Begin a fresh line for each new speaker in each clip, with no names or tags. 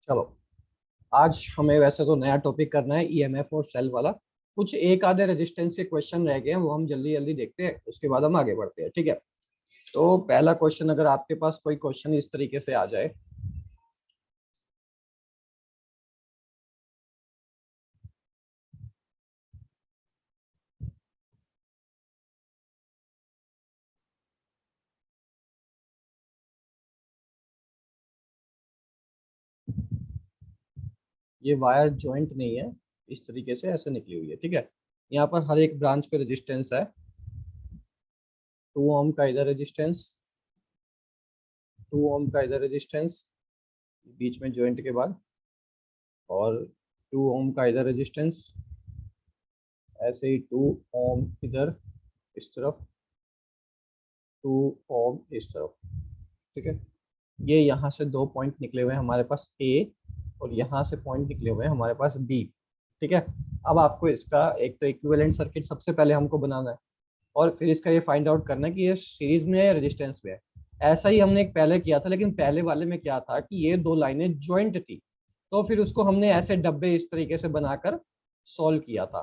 चलो, आज हमें वैसे तो नया टॉपिक करना है ईएमएफ और सेल वाला। कुछ एक आधे रेजिस्टेंस के क्वेश्चन रह गए हैं, वो हम जल्दी जल्दी देखते हैं, उसके बाद हम आगे बढ़ते हैं। ठीक है, तो पहला क्वेश्चन, अगर आपके पास कोई क्वेश्चन इस तरीके से आ जाए। ये वायर जॉइंट नहीं है, इस तरीके से ऐसे निकली हुई है। ठीक है, यहाँ पर हर एक ब्रांच पे रेजिस्टेंस है। 2 ओम का इधर रेजिस्टेंस, 2 ओम का इधर रेजिस्टेंस बीच में जॉइंट के बाद, और 2 ओम का इधर रेजिस्टेंस, ऐसे ही 2 ओम इधर इस तरफ, 2 ओम इस तरफ। ठीक है, ये यहाँ से दो पॉइंट निकले हुए हैं हमारे पास ए, और यहाँ से पॉइंट निकले हुए हैं हमारे पास बी। ठीक है, अब आपको इसका एक तो इक्विवेलेंट सर्किट सबसे पहले हमको बनाना है, और फिर इसका ये फाइंड आउट करना है कि ये सीरीज में है या रेजिस्टेंस में है। ऐसा ही हमने एक पहले किया था, लेकिन पहले वाले में क्या था कि ये दो लाइनें ज्वाइंट थी, तो फिर उसको हमने ऐसे डब्बे इस तरीके से बनाकर सॉल्व किया था।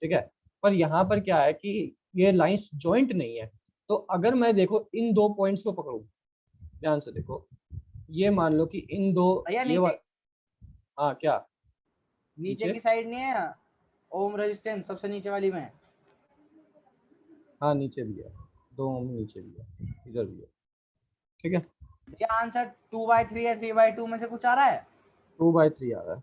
ठीक है, पर यहाँ पर क्या है कि ये लाइंस ज्वाइंट नहीं है। तो अगर मैं देखो इन दो पॉइंट्स को पकड़ूं, ध्यान से देखो, ये मान लो कि इन दो,
भैया
ये
नीचे
हाँ क्या,
नीचे
नीचे,
की साइड नहीं है ओम रेजिस्टेंस सबसे नीचे वाली में?
हाँ नीचे भी है, 2 ओम नीचे भी है, इधर भी है। ठीक है,
भैया आंसर 2/3 है, 3/2 में से कुछ आ रहा है?
2/3 आ रहा है।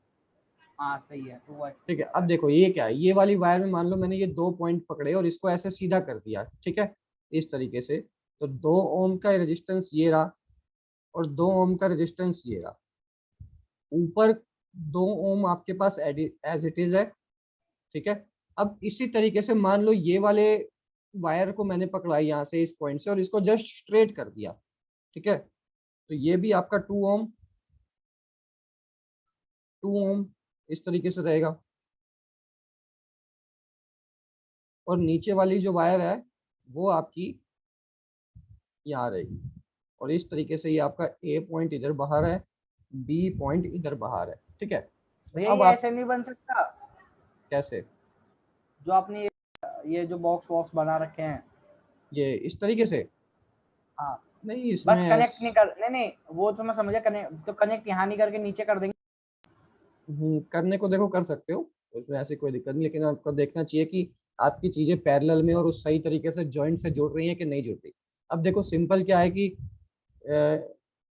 हाँ सही है, 2/3
ठीक है,
आ
अब
रहा है।
देखो ये क्या है, ये वाली वायर में मान लो मैंने ये दो पॉइंट पकड़े और इसको ऐसे सीधा कर दिया। ठीक है, इस तरीके से, तो 2 ओम का रेजिस्टेंस ये रहा, और 2 ओम का रेजिस्टेंस ये रहा। ऊपर 2 ओम आपके पास एज इट इज है। ठीक है, अब इसी तरीके से मान लो ये वाले वायर को मैंने पकड़ा यहाँ से इस पॉइंट से, और इसको जस्ट स्ट्रेट कर दिया। ठीक है, तो ये भी आपका 2 ओम, 2 ओम इस तरीके से रहेगा, और नीचे वाली जो वायर है वो आपकी यहाँ रहेगी, और इस तरीके से ये आपका ए पॉइंट इधर बाहर है, बी पॉइंट इधर बाहर है। ठीक है, तो
भैया
अब
ये
आप
ऐसे नहीं बन सकता
कैसे,
जो आपने ये जो बॉक्स बॉक्स बना रखे हैं?
ये इस तरीके से,
हाँ,
नहीं इसमें
बस कनेक्ट नहीं कर, नहीं नहीं वो तो मैं समझा, कनेक्ट तो कनेक्ट यहाँ नहीं करके नीचे कर देंगे।
करने को देखो कर सकते हो, उसमें ऐसी कोई दिक्कत नहीं, लेकिन आपको देखना चाहिए कि आपकी चीजें पैरेलल में और उस सही तरीके से जॉइंट से जुड़ रही हैं कि नहीं जुड़ रही। अब देखो सिंपल क्या है कि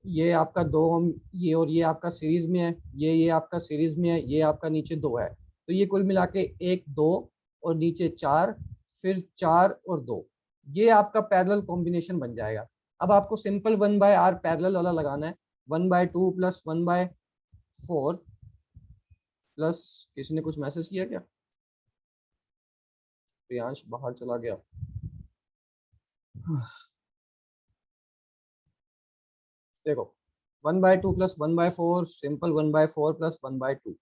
ये आपका 2 ओम, ये और ये आपका सीरीज में है, ये आपका सीरीज में है, ये आपका नीचे 2 है, तो ये कुल मिला के 1 2 और नीचे 4, फिर 4 और 2, ये आपका पैरेलल कॉम्बिनेशन बन जाएगा। अब आपको सिंपल 1/r पैरेलल वाला लगाना है। 1/2 प्लस 1/4 प्लस, किसी ने कुछ मैसेज किया क्या? प्रियांश बाहर चला गया। देखो, 1/2 प्लस 1/4, सिंपल 1/4 प्लस 1/2।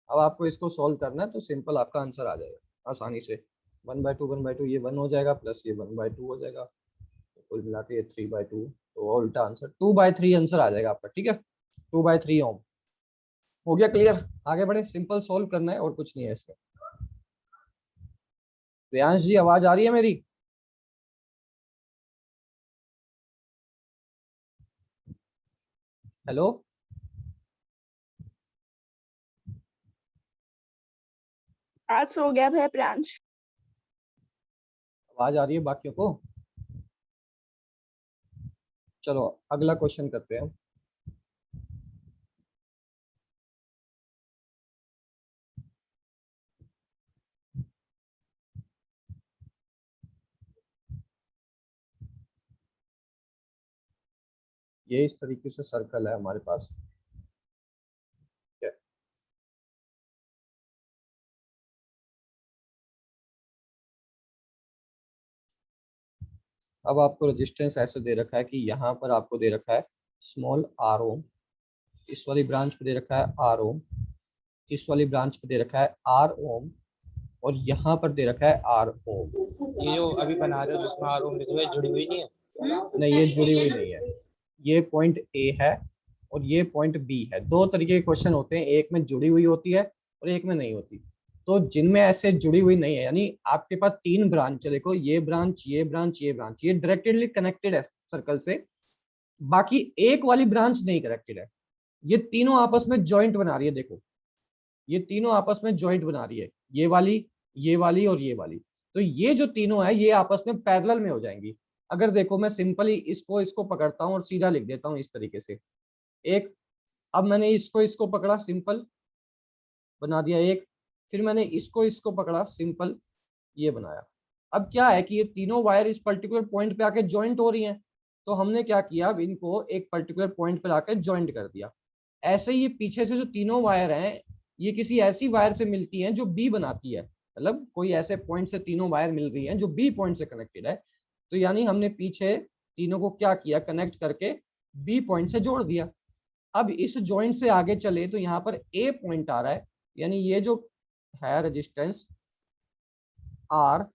अब आपको इसको सॉल्व करना है, तो सिंपल आपका आंसर आ जाएगा आसानी से। 1/2 ये 1 हो जाएगा, प्लस ये 1/2 हो जाएगा, तो कुल मिला के ये 3/2, तो उल्टा आंसर 2/3 आंसर आ जाएगा आपका। ठीक है, 2/3 ओम। हो गया क्लियर? आगे बढ़े, सिंपल सॉल्व करना है और कुछ नहीं है इसमें। प्रियांश जी आवाज आ रही है मेरी? हेलो,
आज सो गया भैया प्रियांश।
आवाज आ रही है बाकियों को? चलो अगला क्वेश्चन करते हैं। ये इस तरीके से सर्कल है हमारे पास। ठीक है, अब आपको रेजिस्टेंस ऐसे दे रखा है कि यहाँ पर आपको दे रखा है स्मॉल आर ओम, इस वाली ब्रांच पे दे रखा है आर ओम, इस वाली ब्रांच पे दे रखा है आर ओम, और यहाँ पर दे रखा है आर ओम।
ये जो अभी बना रहे हो जिसमें आर लिखे हुए जुड़ी हुई नहीं है?
नहीं, ये जुड़ी हुई नहीं है, ये पॉइंट ए है, और ये पॉइंट बी है। दो तरीके के क्वेश्चन होते हैं, एक में जुड़ी हुई होती है और एक में नहीं होती। तो जिनमें ऐसे जुड़ी हुई नहीं है, यानी आपके पास तीन ब्रांच है, देखो ये ब्रांच, ये ब्रांच, ये ब्रांच, ये डायरेक्टली कनेक्टेड है सर्कल से, बाकी एक वाली ब्रांच नहीं कनेक्टेड है। ये तीनों आपस में जॉइंट बना रही है, देखो ये तीनों आपस में जॉइंट बना रही है, ये वाली, ये वाली और ये वाली। तो ये जो तीनों है ये आपस में पैरेलल में हो जाएंगी। अगर देखो मैं सिंपली इसको इसको पकड़ता हूँ और सीधा लिख देता हूँ इस तरीके से, एक, अब मैंने इसको इसको पकड़ा, सिंपल बना दिया एक, फिर मैंने इसको इसको पकड़ा, सिंपल ये बनाया। अब क्या है कि ये तीनों वायर इस पर्टिकुलर पॉइंट पे आके ज्वाइंट हो रही हैं, तो हमने क्या किया, अब इनको एक पर्टिकुलर पॉइंट पे आके ज्वाइंट कर दिया। ऐसे ही ये पीछे से जो तीनों वायर हैं ये किसी ऐसी वायर से मिलती हैं जो बी बनाती है, मतलब कोई ऐसे पॉइंट से तीनों वायर मिल रही हैं जो बी पॉइंट से कनेक्टेड है। तो यानी हमने पीछे तीनों को क्या किया, कनेक्ट करके बी पॉइंट से जोड़ दिया। अब इस जॉइंट से आगे चले तो यहाँ पर ए पॉइंट आ रहा है, यानी ये जो है रेजिस्टेंस आर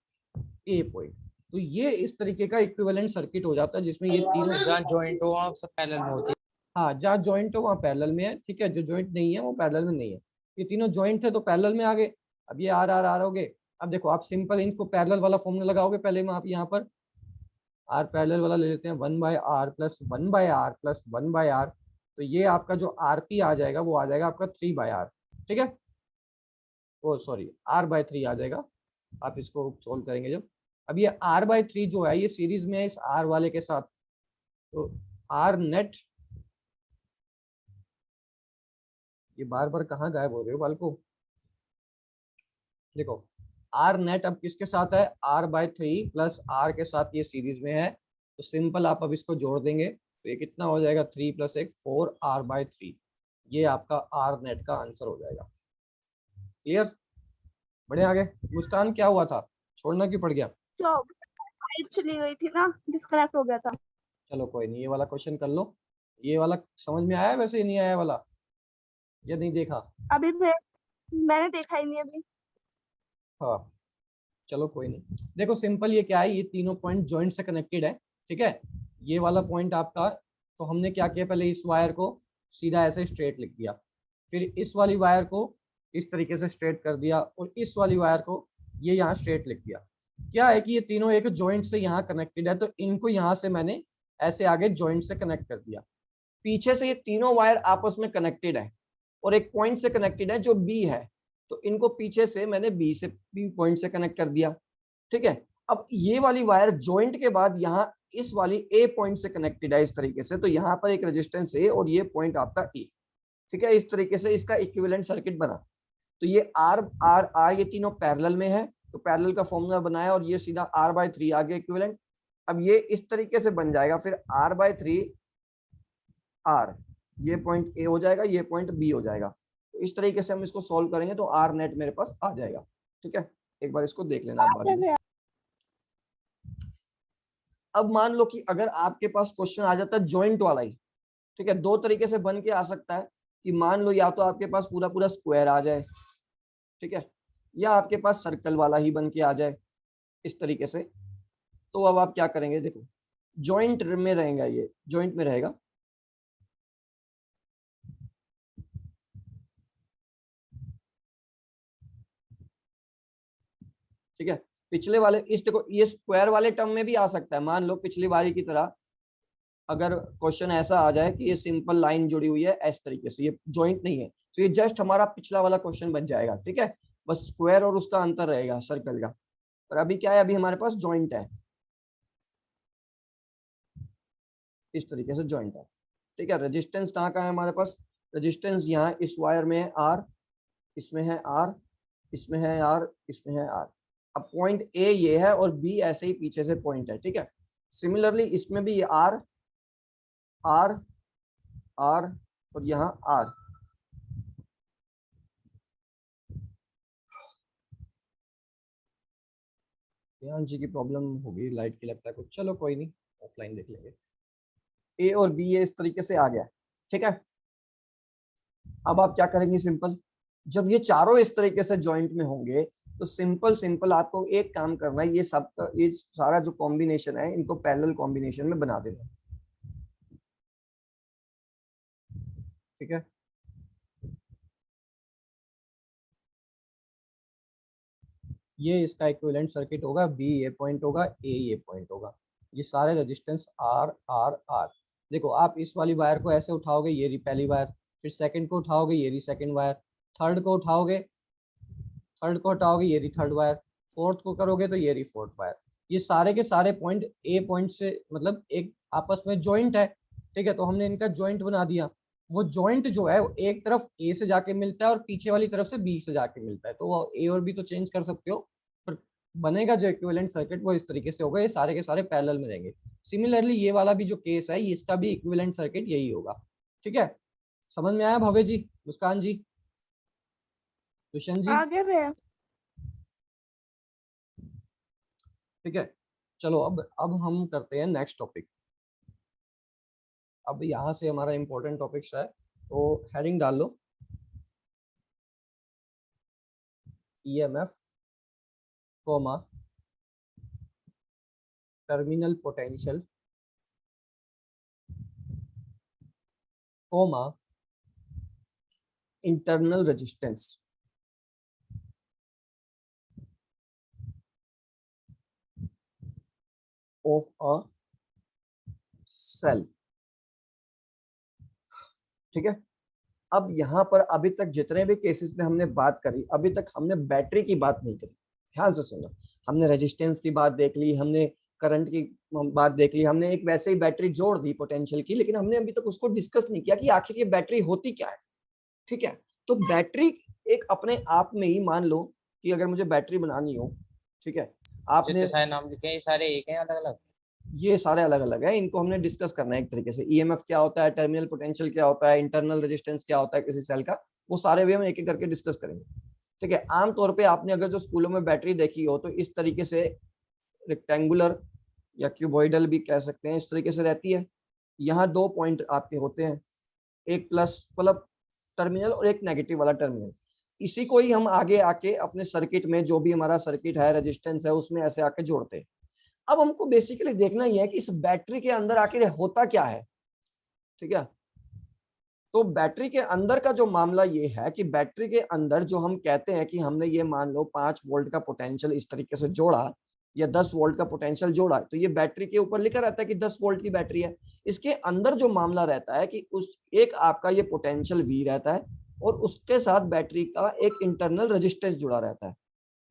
ए पॉइंट। तो ये इस तरीके का इक्विवेलेंट सर्किट हो जाता है जिसमें ये तीनों
जहाँ जॉइंट हो वहाँ सब पैरेलल में होती है।
हाँ, जहाँ जॉइंट हो वहाँ पैरेलल में है, ठीक है, जो जॉइंट नहीं है वो पैरेलल में नहीं है। ये तीनों जॉइंट थे तो पैरेलल में आ गए। अब ये आर आर आर हो गए। अब देखो आप सिंपल इनको पैरेलल वाला फॉर्मूला लगाओगे, पहले में आप यहाँ पर आर पैरेलल वाला ले लेते हैं, 1/r plus 1/r plus 1/r। तो ये आपका जो आर पी आ जाएगा वो आ जाएगा आपका 3/r, ठीक है, ओ सॉरी r/3 आ जाएगा। आप इसको सोल्व करेंगे जब, अब ये r/3 जो है ये सीरीज में है इस r वाले के साथ, तो r नेट, ये बार बार कहाँ गायब हो रहे हो बालको, देखो r नेट अब किसके साथ है, r/3 प्लस r के साथ ये सीरीज में है। तो सिंपल आप अब इसको जोड़ देंगे तो ये कितना हो जाएगा, 3 + 1 4r/3। ये आपका r नेट का आंसर हो जाएगा। क्लियर, बढ़िया। आगे मुस्कान क्या हुआ था, छोड़ना क्यों पड़ गया?
तो लाइट चली गई थी ना, डिस्कनेक्ट हो गया था।
चलो कोई नहीं, ये वाला क्वेश्चन कर लो। ये वाला समझ में आया, वैसे नहीं आया वाला, या नहीं देखा?
अभी मैंने देखा ही नहीं अभी।
हाँ चलो कोई नहीं। देखो सिंपल ये क्या है, ये तीनों पॉइंट जॉइंट से कनेक्टेड है, ठीक है। ये वाला पॉइंट आपका, तो हमने क्या किया, पहले इस वायर को सीधा ऐसे स्ट्रेट लिख दिया, फिर इस वाली वायर को इस तरीके से स्ट्रेट कर दिया और इस वाली वायर को ये यहाँ स्ट्रेट लिख दिया। क्या है कि ये तीनों एक जॉइंट से यहाँ कनेक्टेड है, तो इनको यहाँ से मैंने ऐसे आगे जॉइंट से कनेक्ट कर दिया। पीछे से ये तीनों वायर आपस में कनेक्टेड है और एक पॉइंट से कनेक्टेड है जो बी है, तो इनको पीछे से मैंने बी पॉइंट से कनेक्ट कर दिया, ठीक है। अब ये वाली वायर जॉइंट के बाद यहाँ इस वाली ए पॉइंट से कनेक्टेड है इस तरीके से, तो यहाँ पर एक रेजिस्टेंस ए और ये पॉइंट आपका ए, ठीक है। इस तरीके से इसका इक्विवेलेंट सर्किट बना। तो ये आर आर आर ये तीनों पैरेलल में है, तो पैरेलल का फॉर्मूला बनाया और ये सीधा r/3 आ गया इक्विवेलेंट। अब ये इस तरीके से बन जाएगा, फिर r/3 r, ये पॉइंट ए हो जाएगा, ये पॉइंट बी हो जाएगा। तो इस तरीके से हम इसको सॉल्व करेंगे तो आर नेट मेरे पास आ जाएगा, ठीक है। एक बार इसको देख लेना आप बारी में। अब मान लो कि अगर आपके पास क्वेश्चन आ जाता है जॉइंट वाला ही, ठीक है, दो तरीके से बन के आ सकता है कि मान लो या तो आपके पास पूरा पूरा स्क्वायर आ जाए, ठीक है, या आपके पास सर्कल वाला ही बन के आ जाए इस तरीके से। तो अब आप क्या करेंगे, देखो जॉइंट में रहेगा, ये जॉइंट में रहेगा, ठीक है। पिछले वाले इस देखो ये स्क्वायर वाले टर्म में भी आ सकता है, मान लो पिछली बारी की तरह अगर क्वेश्चन ऐसा आ जाए कि ये सिंपल लाइन जुड़ी हुई है इस तरीके से, ये जॉइंट नहीं है, तो ये जस्ट हमारा पिछला वाला क्वेश्चन बन जाएगा, ठीक है। बस स्क्वायर और उसका अंतर रहेगा सर्कल का। पर अभी क्या है, अभी हमारे पास जॉइंट है, इस तरीके से जॉइंट है, ठीक है। रेजिस्टेंस कहाँ का है हमारे पास, रेजिस्टेंस यहाँ इस वायर में है आर, इसमें है आर, इसमें है आर, इसमें है आर। अब पॉइंट ए ये है और बी ऐसे ही पीछे से पॉइंट है, ठीक है। सिमिलरली इसमें भी ये आर आर आर और यहाँ आर। यहाँ जी की प्रॉब्लम होगी लाइट की लगता है कुछ, चलो कोई नहीं ऑफलाइन देख लेंगे। ए और बी ये इस तरीके से आ गया, ठीक है। अब आप क्या करेंगे, सिंपल जब ये चारों इस तरीके से जॉइंट में होंगे तो सिंपल सिंपल आपको एक काम करना है, ये सब ये सारा जो कॉम्बिनेशन है इनको पैरेलल कॉम्बिनेशन में बना देना। ठीक है, ये इसका इक्विवेलेंट सर्किट होगा, बी ये पॉइंट होगा, ए ये पॉइंट होगा, ये सारे रेजिस्टेंस आर आर आर। देखो आप इस वाली वायर को ऐसे उठाओगे, ये रही पहली वायर, फिर सेकंड को उठाओगे, ये रही सेकंड वायर, थर्ड को उठाओगे, थर्ड को हटाओगे, ये रही थर्ड वायर, फोर्थ को करोगे तो ये रही फोर्थ वायर। ये सारे के सारे पॉइंट ए पॉइंट से मतलब एक आपस में जॉइंट है, ठीक है, तो हमने इनका जॉइंट बना दिया। वो जॉइंट जो है वो एक तरफ ए से जाके मिलता है और पीछे वाली तरफ से बी से जाके मिलता है, तो वो ए और बी तो चेंज कर सकते हो, पर बनेगा जो इक्विवेलेंट सर्किट वो इस तरीके से होगा, ये सारे के सारे पैरेलल में रहेंगे। सिमिलरली ये वाला भी जो केस है इसका भी इक्विवेलेंट सर्किट यही होगा। ठीक है, समझ में आया भव्य जी, मुस्कान जी, दुष्यंत जी?
आगे भैया।
ठीक है, चलो अब हम करते हैं नेक्स्ट टॉपिक। अब यहाँ से हमारा इंपॉर्टेंट टॉपिक है, तो हेडिंग डाल लो EMF comma terminal potential comma internal resistance of a cell. ठीक है, अब यहाँ पर अभी तक जितने भी केसेस में हमने बात करी, अभी तक हमने बैटरी की बात नहीं करी, ध्यान से सुनना। हमने रेजिस्टेंस की बात देख ली, हमने करंट की बात देख ली, हमने एक वैसे ही बैटरी जोड़ दी पोटेंशियल की, लेकिन हमने अभी तक उसको डिस्कस नहीं किया कि आखिर ये बैटरी होती क्या है। ठीक है, तो बैटरी एक अपने आप में ही, मान लो कि अगर मुझे बैटरी बनानी हो, ठीक है, आपने
जितने सारे नाम लिखे हैं ये सारे एक हैं अलग अलग?
ये सारे अलग अलग है, इनको हमने डिस्कस करना है एक तरीके से। ईएमएफ क्या होता है, टर्मिनल पोटेंशियल क्या होता है, इंटरनल रेजिस्टेंस क्या होता है किसी सेल का, वो सारे भी हम एक एक करके डिस्कस करेंगे। ठीक है, आमतौर पे आपने अगर जो स्कूलों में बैटरी देखी हो तो इस तरीके से रेक्टेंगुलर या क्यूबॉइडल भी कह सकते हैं, इस तरीके से रहती है। यहाँ दो पॉइंट आपके होते हैं, एक प्लस मतलब टर्मिनल और एक नेगेटिव वाला टर्मिनल। इसी को ही हम आगे आके अपने सर्किट में, जो भी हमारा सर्किट है रेजिस्टेंस है, उसमें ऐसे आके जोड़ते हैं। अब हमको बेसिकली देखना ही है कि इस बैटरी के अंदर आखिर होता क्या है। ठीक है, तो बैटरी के अंदर का जो मामला ये है कि बैटरी के अंदर जो हम कहते हैं कि हमने ये मान लो 5 वोल्ट का पोटेंशियल इस तरीके से जोड़ा या 10 वोल्ट का पोटेंशियल जोड़ा, तो ये बैटरी के ऊपर लिखा रहता है कि 10 वोल्ट की बैटरी है। इसके अंदर जो मामला रहता है कि उस एक आपका ये पोटेंशियल V रहता है और उसके साथ बैटरी का एक इंटरनल रेजिस्टेंस जुड़ा रहता है।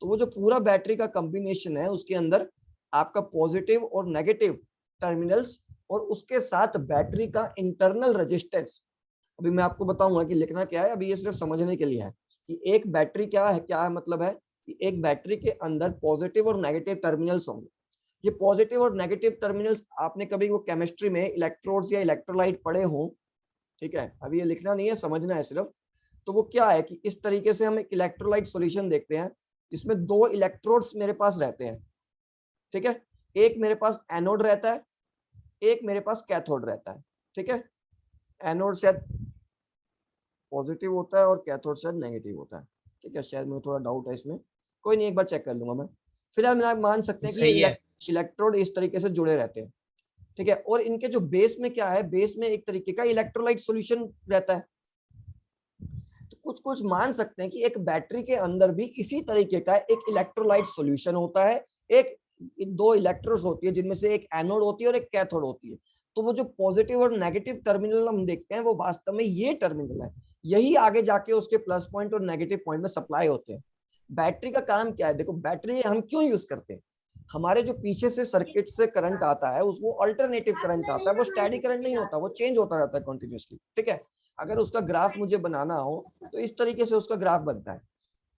तो वो जो पूरा बैटरी का कॉम्बिनेशन है उसके अंदर आपका पॉजिटिव और नेगेटिव टर्मिनल्स और उसके साथ बैटरी का इंटरनल रेजिस्टेंस। अभी मैं आपको बताऊंगा कि लिखना क्या है, अभी ये सिर्फ समझने के लिए है कि एक बैटरी क्या है मतलब है कि एक बैटरी के अंदर पॉजिटिव और नेगेटिव टर्मिनल्स होंगे। ये पॉजिटिव और नेगेटिव टर्मिनल्स आपने कभी वो केमिस्ट्री में इलेक्ट्रोड्स या इलेक्ट्रोलाइट पढ़े हों, ठीक है, अभी ये लिखना नहीं है, समझना है सिर्फ। तो वो क्या है कि इस तरीके से हम एक इलेक्ट्रोलाइट सॉल्यूशन देखते हैं जिसमें 2 इलेक्ट्रोड्स मेरे पास रहते हैं। ठीक है, एक मेरे पास एनोड रहता है, एक मेरे पास कैथोड रहता है। ठीक है, एनोड शायद पॉजिटिव होता है और कैथोड शायद नेगेटिव होता है। ठीक है, शायद मुझे थोड़ा डाउट है इसमें, कोई नहीं, एक बार चेक कर लूंगा मैं। फिलहाल आप मान सकते हैं कि
सही है।
इलेक्ट्रोड इस तरीके से जुड़े रहते हैं। ठीक है, और इनके जो बेस में क्या है, बेस में एक तरीके का इलेक्ट्रोलाइट सॉल्यूशन रहता है। तो कुछ कुछ मान सकते हैं कि एक बैटरी के अंदर भी इसी तरीके का एक इलेक्ट्रोलाइट सॉल्यूशन होता है। एक 2 इलेक्ट्रोड्स होती है जिनमें से एक एनोड होती है और एक कैथोड होती है। तो वो जो पॉजिटिव और नेगेटिव टर्मिनल हम देखते हैं वो वास्तव में ये टर्मिनल है, यही आगे जाके उसके प्लस पॉइंट और नेगेटिव पॉइंट में सप्लाई होते हैं। बैटरी का काम क्या है, देखो बैटरी हम क्यों यूज करते हैं, हमारे जो पीछे से सर्किट से करंट आता है उसको अल्टरनेटिव करंट आता है, वो स्टैडी करंट नहीं होता, वो चेंज होता रहता है कंटिन्यूअसली। ठीक है, अगर उसका ग्राफ मुझे बनाना हो तो इस तरीके से उसका ग्राफ बनता है,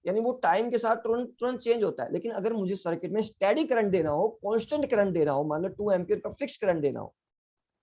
यानी वो टाइम के साथ तुरंत तुरंत चेंज होता है। लेकिन अगर मुझे सर्किट में स्टैडी करंट देना हो, कांस्टेंट करंट देना हो, मान लो 2 एम्पियर का फिक्स करंट देना हो,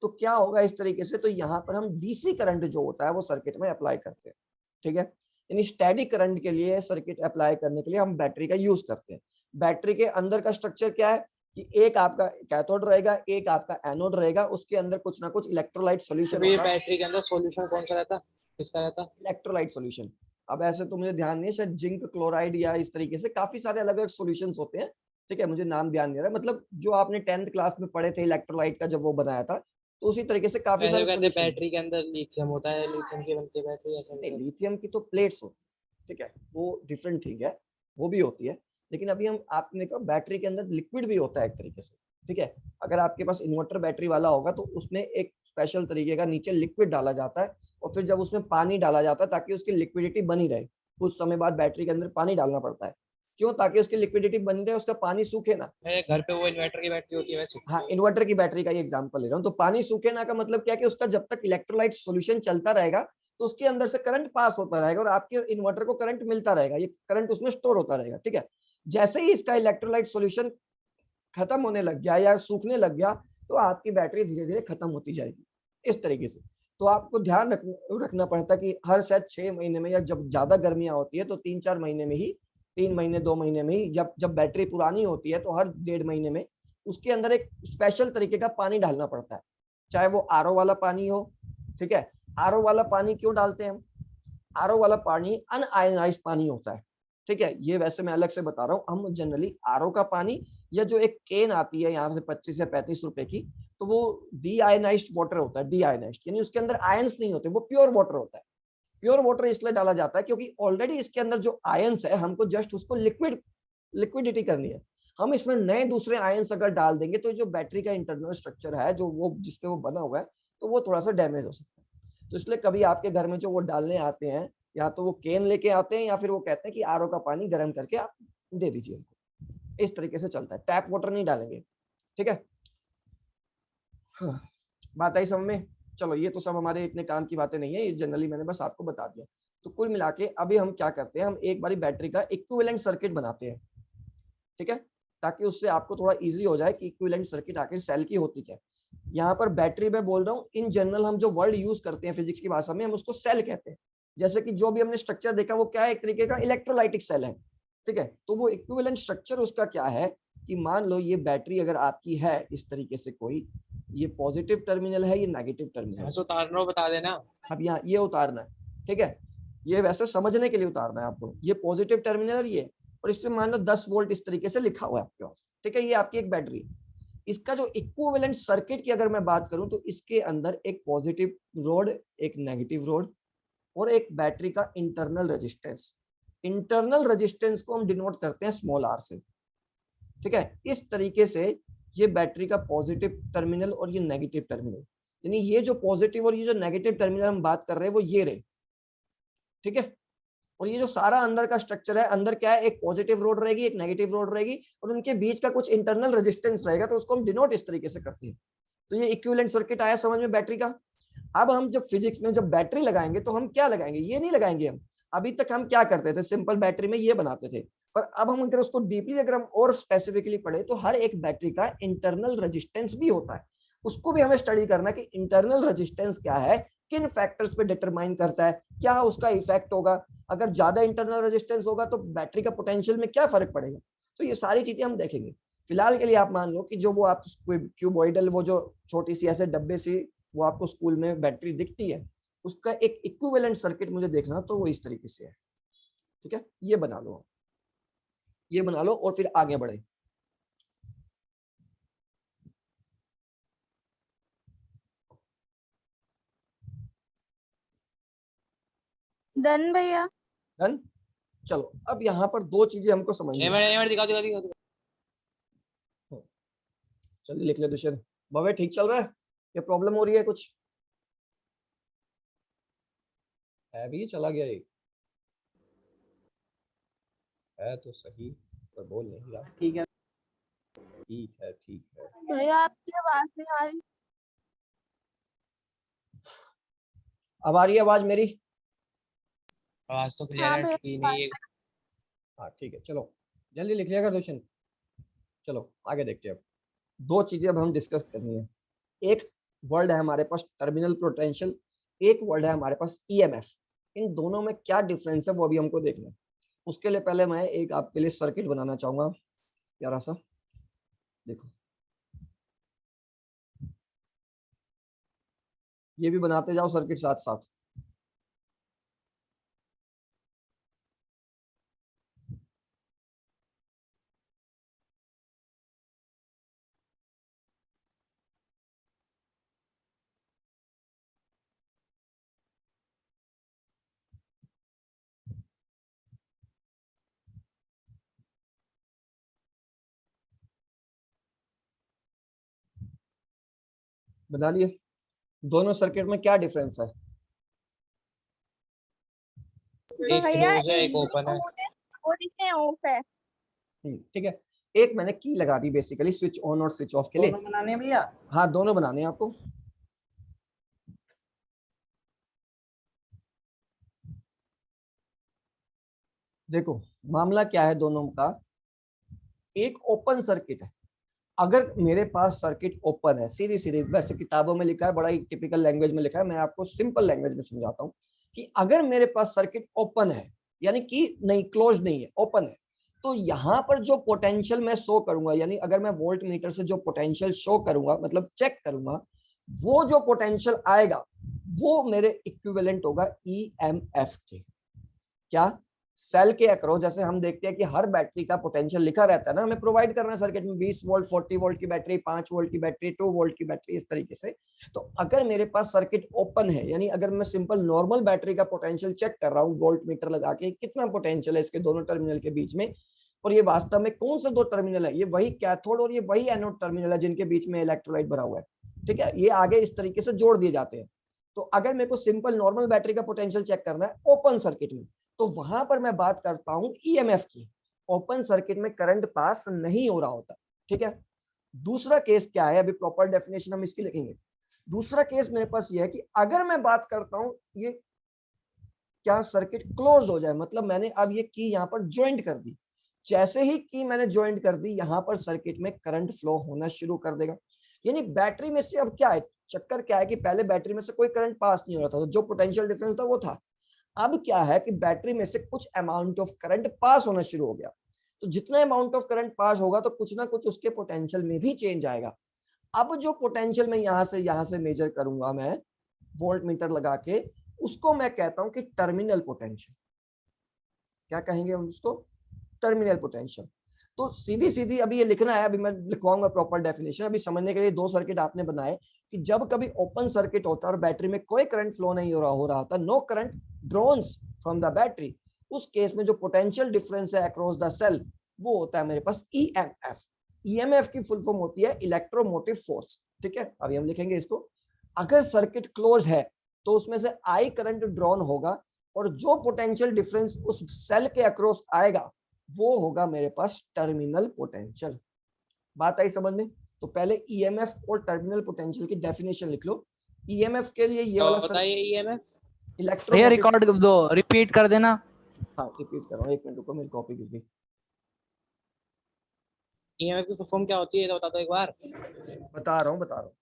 तो क्या होगा इस तरीके से, तो यहाँ पर हम डीसी करंट जो होता है वो सर्किट में अप्लाई करते हैं। ठीक है, यानी स्टैडी करंट के लिए सर्किट अप्लाई करने के लिए हम बैटरी का यूज करते हैं। बैटरी के अंदर का स्ट्रक्चर क्या है कि एक आपका कैथोड रहेगा, एक आपका एनोड रहेगा, उसके अंदर कुछ ना कुछ इलेक्ट्रोलाइट सॉल्यूशन
तो ये
होगा।
बैटरी के अंदर सॉल्यूशन कौन सा रहता, किसका रहता?
Electrolyte solution. अब ऐसे तो मुझे ध्यान नहीं है, शायद जिंक क्लोराइड या इस तरीके से काफी सारे अलग अलग सॉल्यूशंस होते हैं। ठीक है, मुझे नाम ध्यान नहीं आ रहा, मतलब जो आपने 10th क्लास में पढ़े थे इलेक्ट्रोलाइट का जब वो बनाया था, तो उसी तरीके से काफी
वैसे
सारे
कहते हैं
solution हैं।
बैटरी के अंदर लिथियम होता है, लिथियम की बनती है बैटरी ऐसा
नहीं,
कुछ?
लिथियम की तो प्लेट्स होती है, ठीक है, वो डिफरेंट थिंग है, वो भी होती है। लेकिन अभी हम आपने कहा बैटरी के अंदर लिक्विड भी होता है एक तरीके से, ठीक है। अगर आपके पास इन्वर्टर बैटरी वाला होगा तो उसमें एक स्पेशल तरीके का नीचे लिक्विड डाला जाता है, और फिर जब उसमें पानी डाला जाता है ताकि उसकी लिक्विडिटी बनी रहे, कुछ समय बाद बैटरी के अंदर पानी डालना पड़ता है। क्यों? ताकि उसकी लिक्विडिटी बनी रहे, उसका पानी सूखे ना।
है घर पे वो इन्वर्टर की बैटरी होती है वैसे?
हाँ, इन्वर्टर की बैटरी का ही एग्जांपल ले रहा हूँ। तो पानी सूखे ना का मतलब क्या है कि उसका जब तक इलेक्ट्रोलाइट सॉल्यूशन चलता रहेगा तो उसके अंदर से करंट पास होता रहेगा और आपके इन्वर्टर को करंट मिलता रहेगा, ये करंट उसमें स्टोर होता रहेगा, ठीक है। जैसे ही इसका इलेक्ट्रोलाइट सॉल्यूशन खत्म होने लग गया या सूखने लग गया तो आपकी बैटरी धीरे धीरे खत्म होती जाएगी, इस तरीके से। तो आपको ध्यान रखना पड़ता है कि हर शायद 6 महीने में, या जब ज्यादा गर्मियां होती है तो 3-4 महीने में ही, 3 महीने 2 महीने में ही, जब बैटरी पुरानी होती है तो हर 1.5 महीने में उसके अंदर एक स्पेशल तरीके का पानी डालना पड़ता है, चाहे वो आरओ वाला पानी हो, ठीक है। आरओ वाला पानी क्यों डालते हैं हम? आरओ वाला पानी अनआयनाइज्ड पानी होता है, ठीक है। ये वैसे मैं अलग से बता रहा हूँ, हम जनरली आरओ का पानी, या जो एक केन आती है यहाँ से 25 या 35 रुपए की, तो वो डी आयनाइज्ड वाटर होता है। डी आयनाइज्ड यानी उसके अंदर आयंस नहीं होते, वो प्योर वाटर होता है। प्योर वाटर इसलिए डाला जाता है क्योंकि ऑलरेडी इसके अंदर जो आयंस है, हमको जस्ट उसको लिक्विडिटी करनी है। हम इसमें नए दूसरे आयंस अगर डाल देंगे तो जो बैटरी का इंटरनल स्ट्रक्चर है, जो वो जिसपे वो बना हुआ है, तो वो थोड़ा सा डैमेज हो सकता है। तो इसलिए कभी आपके घर में जो वो डालने आते हैं, या तो वो केन लेके आते हैं या फिर वो कहते हैं कि आरओ का पानी गर्म करके आप दे दीजिए उनको। इस तरीके से चलता है, टैप वाटर नहीं डालेंगे, ठीक है। हाँ, बात आई समझ में? चलो, ये तो सब हमारे इतने काम की बातें नहीं है, ये जनरली मैंने बस आपको बता दिया। तो कुल मिला के अभी हम क्या करते हैं, हम एक बारी बैटरी का इक्विवेलेंट सर्किट बनाते हैं, ठीक है, ताकि उससे आपको थोड़ा इजी हो जाए कि इक्विवेलेंट सर्किट आखिर सेल की होती क्या है। यहाँ पर बैटरी में बोल रहा हूँ, इन जनरल हम जो वर्ड यूज करते हैं फिजिक्स की भाषा में, हम उसको सेल कहते हैं। जैसे कि जो भी हमने स्ट्रक्चर देखा वो क्या है, एक तरीके का इलेक्ट्रोलाइटिक सेल है, ठीक है। तो वो इक्विवेलेंट स्ट्रक्चर उसका क्या है कि मान लो ये बैटरी अगर आपकी है इस तरीके से, कोई ये पॉजिटिव टर्मिनल है, ये नेगेटिव टर्मिनल है।
उतारना बता देना।
अब यहाँ ये उतारना है, ठीक है, ये वैसे समझने के लिए उतारना है आपको। ये पॉजिटिव टर्मिनल और ये, और इसमें मान लो 10 वोल्ट इस तरीके से लिखा हुआ है आपके पास, ठीक है। ये आपकी एक बैटरी। इसका जो इक्विवेलेंट सर्किट की अगर मैं बात करूं तो इसके अंदर एक पॉजिटिव रोड, एक नेगेटिव रोड, और एक बैटरी का इंटरनल रेजिस्टेंस। इंटरनल रेजिस्टेंस को हम डिनोट करते हैं स्मॉल आर से, ठीक है। इस तरीके से ये बैटरी का पॉजिटिव टर्मिनल और ये नेगेटिव टर्मिनल, यानी ये जो पॉजिटिव और ये जो नेगेटिव टर्मिनल हम बात कर रहे हैं वो ये रहे, ठीक है। और ये जो सारा अंदर का स्ट्रक्चर है, अंदर क्या है, एक पॉजिटिव रोड रहेगी, एक नेगेटिव रोड रहेगी, और उनके बीच का कुछ इंटरनल रेजिस्टेंस रहेगा, तो उसको हम डिनोट इस तरीके से करते हैं। तो ये इक्विवेलेंट सर्किट आया समझ में बैटरी का। अब हम जब फिजिक्स में जब बैटरी लगाएंगे तो हम क्या लगाएंगे, ये नहीं लगाएंगे हम। अभी तक हम क्या करते थे, सिंपल बैटरी में ये बनाते थे, पर अब हम अगर उसको डीपली अगर हम और स्पेसिफिकली पढ़े तो हर एक बैटरी का इंटरनल रेजिस्टेंस भी होता है। उसको भी हमें स्टडी करना कि इंटरनल रेजिस्टेंस क्या है, किन फैक्टर्स पे डिटरमाइन करता है, क्या उसका इफेक्ट होगा। अगर ज्यादा इंटरनल रेजिस्टेंस होगा तो बैटरी का पोटेंशियल में क्या फर्क पड़ेगा। तो ये सारी चीजें हम देखेंगे। फिलहाल के लिए आप मान लो कि जो वो आप क्यूबॉइडल, वो जो छोटी सी ऐसे डब्बे सी वो आपको स्कूल में बैटरी दिखती है, उसका एक इक्विवेलेंट सर्किट मुझे देखना, तो वो इस तरीके से है, ठीक है। ये बना लो, ये बना लो और फिर आगे बढ़े।
डन भैया।
डन। चलो, अब यहाँ पर दो चीजें हमको समझनी है।
ये दिखाओ दिखाओ दिखाओ।
चलिए लिख ले दुष्यंत। बाबे ठीक चल रहा है या प्रॉब्लम हो रही है कुछ? है भी, चला गया ये, है तो सही, पर बोल नहीं रहा।
ठीक है
ठीक है, ठीक है।
भैया आपकी आवाज नहीं आ रही।
अब आ रही है आवाज मेरी?
आवाज तो क्लियर
हाँ
है, की
भैया।
नहीं है।
हाँ ठीक है, चलो जल्दी लिख लिया कर दुष्यंत। चलो आगे देखते हैं। अब दो चीजें अब हम डिस्कस करनी है। एक वर्ड है हमारे पास टर्मिनल पोटेंशियल, एक वर्ड है हमारे पास ईएमएफ। इन दोनों में क्या डिफरेंस है वो अभी हमको देखना है। उसके लिए पहले मैं एक आपके लिए सर्किट बनाना चाहूंगा, प्यारा सा। देखो, ये भी बनाते जाओ सर्किट साथ साथ। बना लिए। दोनों सर्किट में क्या डिफरेंस है?
एक
भैया
क्लोज है एक
एक
ओपन है।
और इसमें ऑफ है।
ठीक है, एक मैंने की लगा दी बेसिकली स्विच ऑन और स्विच ऑफ के लिए।
दोनों बनाने हैं भैया।
हाँ दोनों बनाने हैं आपको। देखो मामला क्या है दोनों का, एक ओपन सर्किट है। अगर मेरे पास सर्किट ओपन है, सीधी सीधी वैसे किताबों में लिखा है, बड़ा ही टिपिकल लैंग्वेज में लिखा है, मैं आपको सिंपल लैंग्वेज में समझाता हूँ कि अगर मेरे पास सर्किट ओपन है यानी कि नहीं क्लोज नहीं है, ओपन है, तो यहाँ पर जो पोटेंशियल मैं शो करूंगा, यानी अगर मैं वोल्ट मीटर से जो पोटेंशियल शो करूंगा मतलब चेक करूंगा, वो जो पोटेंशियल आएगा वो मेरे इक्विवेलेंट होगा ईएमएफ के। क्या? सेल के अक्रॉस, जैसे हम देखते हैं कि हर बैटरी का पोटेंशियल लिखा रहता है ना, हमें प्रोवाइड करना है सर्किट में 20 वोल्ट, 40 वोल्ट की बैटरी, 5 वोल्ट की बैटरी, 2 वोल्ट की बैटरी, इस तरीके से। तो अगर मेरे पास सर्किट ओपन है, यानी अगर मैं सिंपल नॉर्मल बैटरी का पोटेंशियल चेक कर रहा हूँ वोल्ट मीटर लगा के, कितना पोटेंशियल है इसके दोनों टर्मिनल के बीच में, और ये वास्तव में कौन से दो टर्मिनल है, ये वही कैथोड और ये वही एनोड टर्मिनल है जिनके बीच में इलेक्ट्रोलाइट भरा हुआ है। ठीक है, ये आगे इस तरीके से जोड़ दिए जाते हैं। तो अगर मेरे को सिंपल नॉर्मल बैटरी का पोटेंशियल चेक करना है ओपन सर्किट में, तो वहां पर मैं बात करता हूं ईएमएफ की। ओपन सर्किट में करंट पास नहीं हो रहा होता। ठीक है, दूसरा केस क्या है, अभी प्रॉपर डेफिनेशन हम इसकी लिखेंगे। दूसरा केस मेरे पास ये है कि अगर मैं बात करता हूं ये क्या सर्किट क्लोज हो जाए, मतलब मैंने अब ये की यहां पर ज्वाइंट कर दी, जैसे ही की मैंने ज्वाइंट कर दी यहां पर सर्किट में करंट फ्लो होना शुरू कर देगा। यानी बैटरी में से अब क्या है, चक्कर क्या है कि पहले बैटरी में से कोई करंट पास नहीं हो रहा था, तो जो पोटेंशियल डिफरेंस था वो था। अब क्या है कि बैटरी में से कुछ अमाउंट ऑफ करंट पास होना शुरू हो गया, तो जितना अमाउंट ऑफ करंट पास होगा तो कुछ ना कुछ उसके पोटेंशियल में भी चेंज आएगा। अब जो पोटेंशियल मैं यहां से मेजर करूंगा मैं वोल्ट मीटर लगा के, उसको मैं कहता हूं कि टर्मिनल पोटेंशियल। क्या कहेंगे हम उसको? Terminal potential. तो सीधी सीधी अभी ये लिखना है, अभी मैं लिखवाऊंगा प्रॉपर डेफिनेशन। अभी समझने के लिए दो सर्किट आपने बनाए कि जब कभी ओपन सर्किट होता है और बैटरी में कोई करंट फ्लो नहीं हो रहा होता, no current draws from the battery, उस केस में जो पोटेंशियल डिफरेंस है अक्रॉस द सेल वो होता है मेरे पास ईएमएफ। ईएमएफ की फुल फॉर्म होती है इलेक्ट्रोमोटिव फोर्स। ठीक है, अभी हम लिखेंगे इसको। अगर सर्किट क्लोज है तो उसमें से आई करंट ड्रॉन होगा और जो पोटेंशियल डिफरेंस उस सेल के अक्रॉस आएगा वो होगा मेरे पास टर्मिनल पोटेंशियल। बात आई समझ में? तो पहले ईएमएफ और टर्मिनल पोटेंशियल की डेफिनेशन लिख लो। ईएमएफ के लिए ये वाला
बताइए ईएमएफ।
भैया
इलेक्ट्रोमोटिव।
रिकॉर्ड दो, रिपीट कर देना।
हाँ रिपीट कर रहा हूँ, एक मिनट रुको, मेरी कॉपी गिर गई।
ईएमएफ की फुल फॉर्म क्या होती है तो बता दो एक बार।
बता रहा हूँ।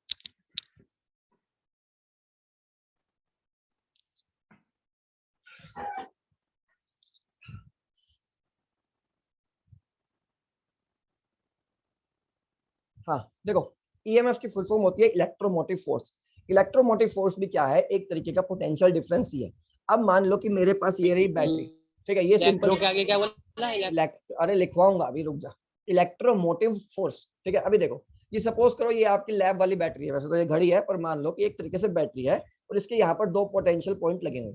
हाँ देखो, ईएमएफ की फुल फॉर्म होती है इलेक्ट्रोमोटिव फोर्स। इलेक्ट्रोमोटिव फोर्स भी क्या है, एक तरीके का पोटेंशियल डिफरेंस ही है। अब मान लो कि मेरे पास ये रही बैटरी, ठीक है, ये सिंपल
के आगे क्या बोला?
अरे लिखवाऊंगा अभी, रुक जा। इलेक्ट्रोमोटिव फोर्स, ठीक है। अभी देखो, ये सपोज करो ये आपकी लैब वाली बैटरी है, वैसे तो ये घड़ी है, पर मान लो कि एक तरीके से बैटरी है और इसके यहाँ पर दो पोटेंशियल पॉइंट लगे हुए।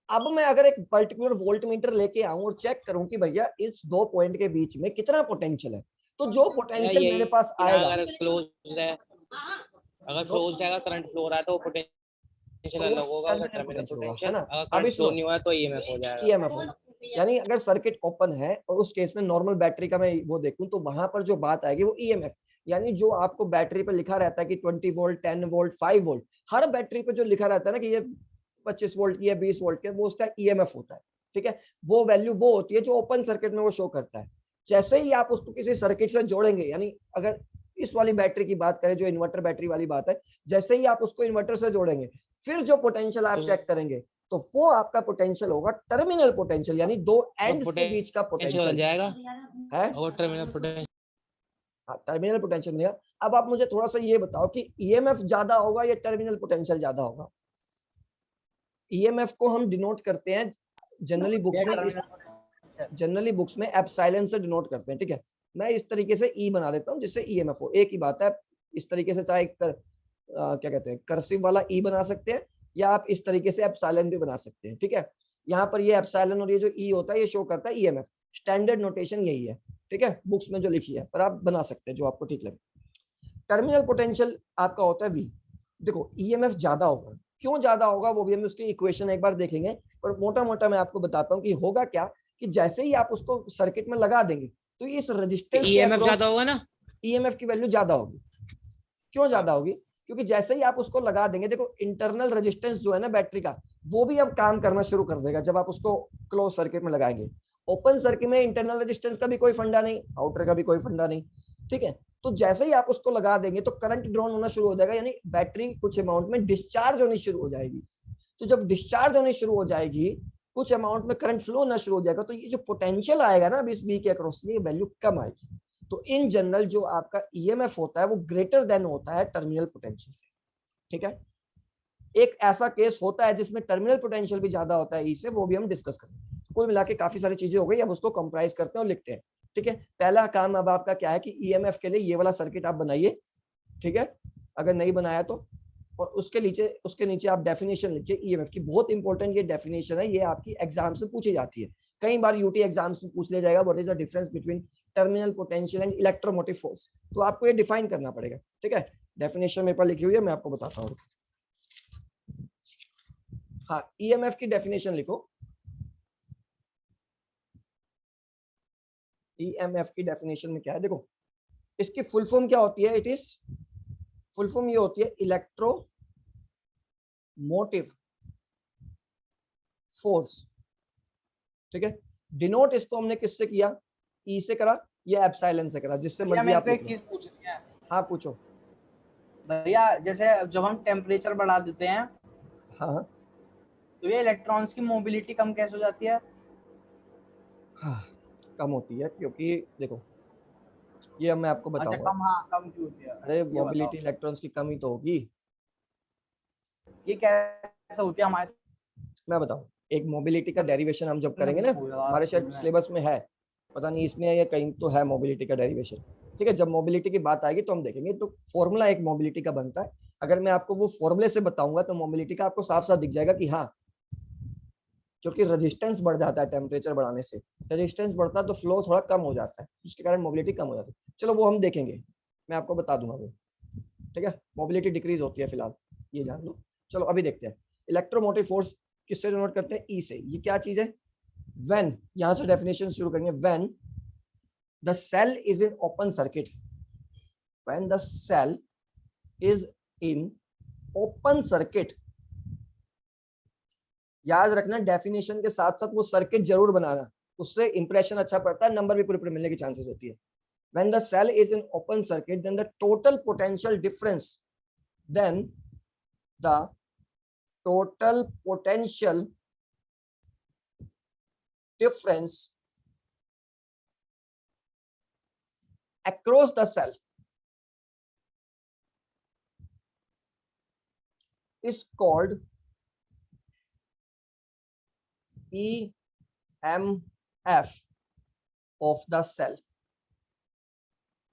अब मैं अगर एक पर्टिकुलर वोल्ट मीटर लेके आऊं और चेक करूं कि भैया इस दो पॉइंट के बीच में कितना पोटेंशियल है, तो जो पोटेंशियल मेरे पास आएगा,
अगर क्लोज है, अगर क्लोज रहेगा करंट फ्लो हो रहा है तो पोटेंशियल अलग होगा, अगर टर्मिनल पोटेंशियल, अगर करंट फ्लो नहीं हो रहा है तो ईएमएफ हो जाएगा।
ईएमएफ होगा। यानी अगर सर्किट ओपन है और उस केस में नॉर्मल बैटरी का मैं वो देखूं तो वहां पर जो बात आएगी वो ईएमएफ, यानी जो आपको बैटरी पे लिखा रहता है कि 20 वोल्ट, 10 वोल्ट, 5 वोल्ट, हर बैटरी पे जो लिखा रहता है ना कि ये 25 वोल्ट की है, 20 वोल्ट के, वो उसका ईएमएफ होता है। ठीक है, वो वैल्यू वो होती है जो ओपन सर्किट में वो शो करता है। जैसे ही आप उसको किसी सर्किट से जोड़ेंगे, यानी अगर इस वाली बैटरी की बात करें जो इन्वर्टर बैटरी वाली बात है, जैसे ही आप उसको इन्वर्टर से जोड़ेंगे फिर जो पोटेंशियल आप चेक करेंगे तो वो आपका पोटेंशियल होगा टर्मिनल पोटेंशियल, यानी दो एंड्स के बीच का पोटेंशियल
हो जाएगा
है।
और टर्मिनल पोटेंशियल,
हाँ टर्मिनल पोटेंशियल मिलेगा। अब आप मुझे थोड़ा सा ये बताओ कि ईएमएफ ज्यादा होगा या टर्मिनल पोटेंशियल ज्यादा होगा? ईएमएफ को हम डिनोट करते हैं जनरली बुक्स में एप्सिलॉन से डिनोट करते हैं। ठीक है, मैं इस तरीके से ई बना देता हूँ जिससे ईएमएफ हो, एक ही बात है। इस तरीके से चाहे क्या कहते हैं कर्सिव वाला ई बना सकते हैं, या आप इस तरीके से एप्सिलॉन भी बना सकते हैं। ठीक है, यहाँ पर ये एप्सिलॉन और ये जो ई होता है ये शो करता है ईएमएफ। स्टैंडर्ड नोटेशन यही है, ठीक है, बुक्स में जो लिखी है, पर आप बना सकते हैं जो आपको ठीक लगे। टर्मिनल पोटेंशियल आपका होता है वी।
देखो ईएमएफ ज्यादा होगा, क्यों ज्यादा होगा वो भी हम उसकी इक्वेशन एक बार देखेंगे, पर मोटा मोटा मैं आपको बताता हूँ कि होगा क्या, कि जैसे ही आप उसको सर्किट में लगा देंगे तो इस रेजिस्टेंस के
ईएमएफ
अक्रॉस
ज्यादा होगा ना,
ईएमएफ की वैल्यू ज्यादा होगी। क्यों ज्यादा होगी? क्योंकि जैसे ही आप उसको लगा देंगे, देखो इंटरनल रेजिस्टेंस जो है ना बैटरी का, वो भी अब काम करना शुरू कर देगा जब आप उसको क्लोज सर्किट में लगाएंगे। ओपन सर्किट में इंटरनल रेजिस्टेंस का भी कोई फंडा नहीं, आउटर का भी कोई फंडा नहीं, ठीक है। तो जैसे ही आप उसको लगा देंगे तो करंट ड्रॉन होना शुरू हो जाएगा, यानी बैटरी कुछ अमाउंट में डिस्चार्ज होनी शुरू हो जाएगी। तो जब डिस्चार्ज होनी शुरू हो जाएगी, कुछ अमाउंट में करंट फ्लो होना शुरू हो जाएगा, तो ये जो पोटेंशियल आएगा ना इस वी के अक्रॉस, ये वैल्यू कम आएगी। तो इन जनरल जो आपका ईएमएफ होता है वो ग्रेटर देन होता है टर्मिनल पोटेंशियल से, ठीक है। एक ऐसा केस होता है जिसमें टर्मिनल पोटेंशियल भी ज्यादा होता है ई से, वो भी हम डिस्कस करेंगे। कुल मिला के काफी सारी चीजें हो गई, अब उसको कंप्राइज करते हैं और लिखते हैं, ठीक है। पहला काम अब आपका क्या है कि ईएमएफ के लिए ये वाला सर्किट आप बनाइए, ठीक है, अगर नहीं बनाया तो, और उसके नीचे आप डेफिनेशन लिखिए ईएमएफ की। बहुत इंपॉर्टेंट ये डेफिनेशन है, ये आपकी एग्जाम से पूछी जाती है, कई बार यूटी एग्जाम्स में पूछ लिया जाएगा, what is the difference between terminal potential and electromotive force, तो आपको ये डिफाइन करना पड़ेगा, ठीक है। डेफिनेशन मेरे पास लिखी हुई है, मैं आपको बताता हूँ। हाँ, ईएमएफ की डेफिनेशन लिखो। ईएमएफ की डेफिनेशन में क्या है, देखो इसकी फुल फॉर्म क्या होती है, इट इज फुल फॉर्म ये होती है इलेक्ट्रोमोटिव फोर्स, ठीक है। डिनोट इसको हमने किससे किया, ई से करा या एप्सिलॉन से करा, जिससे मर्जी आप
एक चीज पूछनी है।
हाँ पूछो
भैया, जैसे जब हम टेम्परेचर बढ़ा देते हैं
हाँ
तो ये इलेक्ट्रॉन्स की मोबिलिटी कम कैसे हो जाती है?
हाँ कम होती है, क्योंकि देखो ये मैं आपको
अच्छा,
बताऊंगा।
कम, हाँ कम क्यों होती है?
अरे
ये
मोबिलिटी
बताओ,
इलेक्ट्रॉन्स की कमी तो होगी,
ये कैसे होती है हमारे?
मैं बताऊं। एक मोबिलिटी का डेरिवेशन हम जब करेंगे ना, हमारे शायद सिलेबस में है, पता नहीं इसमें है या कहीं तो है मोबिलिटी का डेरिवेशन, ठीक है। जब मोबिलिटी की बात आएगी तो हम देखेंगे, तो फॉर्मूला एक मोबिलिटी का बनता है। अगर मैं आपको वो फॉर्मूले से बताऊंगा तो मोबिलिटी का आपको साफ साफ दिख जाएगा कि हाँ, क्योंकि रेजिस्टेंस बढ़ जाता है टेम्परेचर बढ़ाने से, रेजिस्टेंस बढ़ता है तो फ्लो थोड़ा कम हो जाता है, जिसके कारण मोबिलिटी कम हो जाती है। चलो वो हम देखेंगे, मैं आपको बता दूंगा वो, ठीक है। मोबिलिटी डिक्रीज होती है फिलहाल, ये जान लो। चलो अभी देखते हैं इलेक्ट्रोमोटिव फोर्स किससे डिनोट करते हैं, ई से। ये क्या चीज है, व्हेन, यहां से डेफिनेशन शुरू करेंगे, when the cell is in open circuit, when the cell is in open circuit. याद रखना डेफिनेशन के साथ साथ वो सर्किट जरूर बनाना, उससे इंप्रेशन अच्छा पड़ता है, नंबर भी पूरे मिलने की चांसेस होती है। When the cell is in open circuit, then the total potential difference, then the total potential difference across the cell is called EMF of the cell,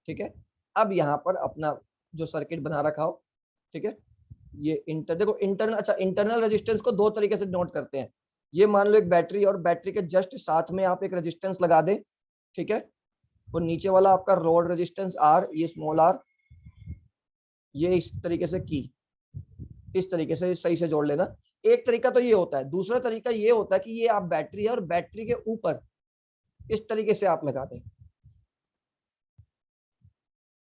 ठीक है। अब यहाँ पर अपना जो सर्किट बना रखा हो, ठीक है, ये देखो इंटरनल, अच्छा इंटरनल रेजिस्टेंस को दो तरीके से नोट करते हैं। ये मान लो एक बैटरी, और बैटरी के जस्ट साथ में आप एक रेजिस्टेंस लगा दें, ठीक है, और नीचे वाला आपका रोड रेजिस्टेंस आर, ये स्मॉल आर, ये इस तरीके से की, इस तरीके से सही से जोड़ लेना। एक तरीका तो ये होता है, दूसरा तरीका ये होता है कि ये आप बैटरी है और बैटरी के ऊपर इस तरीके से आप लगा दें,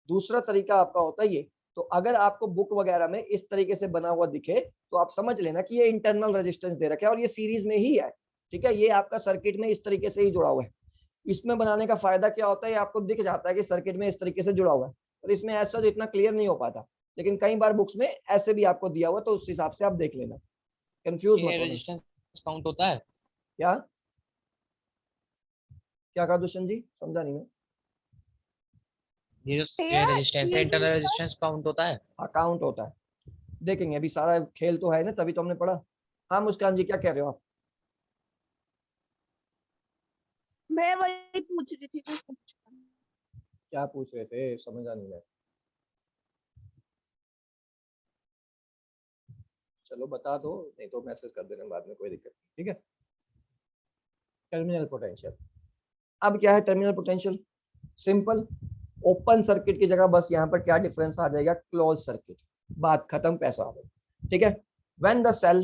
दूसरा तरीका आपका होता है ये। तो अगर आपको बुक वगैरह में इस तरीके से बना हुआ दिखे तो आप समझ लेना कि ये इंटरनल रेजिस्टेंस दे रखा है और ये सीरीज में ही है, ठीक है। ये आपका सर्किट में इस तरीके से ही जुड़ा हुआ है। इसमें बनाने का फायदा क्या होता है, ये आपको दिख जाता है कि सर्किट में इस तरीके से जुड़ा हुआ है, और इसमें ऐसा इतना क्लियर नहीं हो पाता, लेकिन कई बार बुक्स में ऐसे भी आपको दिया हुआ, तो उस हिसाब से आप देख लेना, कंफ्यूज मत होना।
रेजिस्टेंस काउंट होता है
क्या क्या कहा दुष्यंत जी, समझा नहीं मैं।
ये जो रेजिस्टेंस है, इंटरनल रेजिस्टेंस काउंट होता है?
अकाउंट होता है, देखेंगे, अभी सारा खेल तो है ना, तभी तो हमने पढ़ा। हाँ मुस्कान जी क्या कह रहे हो आप?
मैं वही पूछ रही थी।
क्या पूछ रहे थे, समझा नहीं मैं। चलो बता दो, नहीं तो मैसेज कर देना बाद में, कोई दिक्कत नहीं, ठीक है। टर्मिनल पोटेंशियल, अब क्या है terminal potential, simple, open circuit की जगह बस यहाँ पर क्या डिफरेंस आ जाएगा, क्लोज सर्किट, बात खत्म, पैसा आ गया। ठीक है, when the cell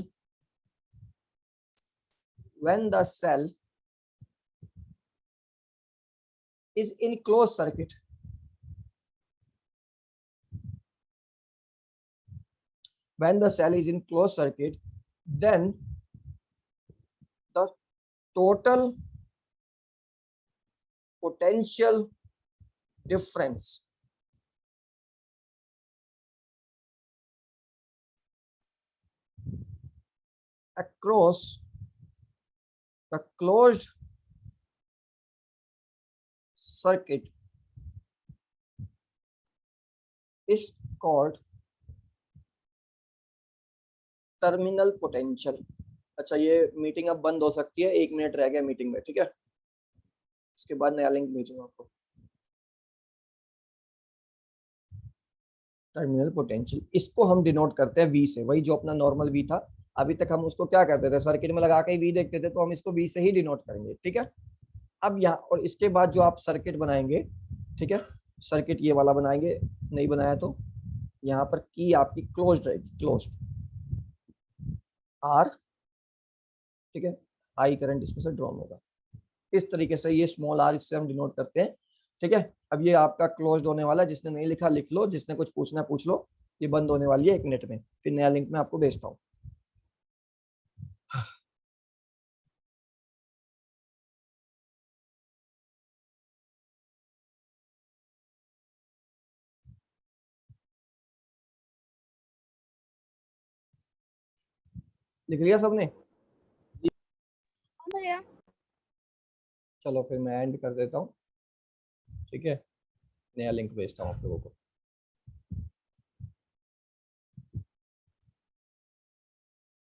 is in closed circuit, when the cell is in closed circuit, then the total potential difference across the closed circuit is called terminal potential. अच्छा, ये मीटिंग अब बंद हो सकती है, 1 मिनट रह गया मीटिंग में, ठीक है, इसके बाद नया लिंक भेजूंगा आपको। टर्मिनल पोटेंशियल, इसको हम डिनोट करते हैं वी से, वही जो अपना नॉर्मल वी था। अभी तक हम उसको क्या करते थे, सर्किट में लगा के वी देखते थे, तो हम इसको वी से ही डिनोट करेंगे। ठीक है, अब यहाँ और इसके बाद जो आप सर्किट बनाएंगे, ठीक है, सर्किट ये वाला बनाएंगे, नहीं बनाया तो यहाँ पर की आपकी क्लोज्ड रहेगी, क्लोज्ड आर, ठीक है, आई करंट इसमें से ड्रॉन होगा। इस तरीके से ये स्मॉल आर, इससे हम डिनोट करते हैं। ठीक है, अब ये आपका क्लोज्ड होने वाला है, जिसने नहीं लिखा लिख लो, जिसने कुछ पूछना पूछ लो। ये बंद होने वाली है 1 मिनट में, फिर नया लिंक में आपको भेजता हूँ। लिख लिया सबने?
हाँ भैया।
चलो फिर मैं एंड कर देता हूँ। ठीक है, नया लिंक भेजता हूँ आप लोगों को।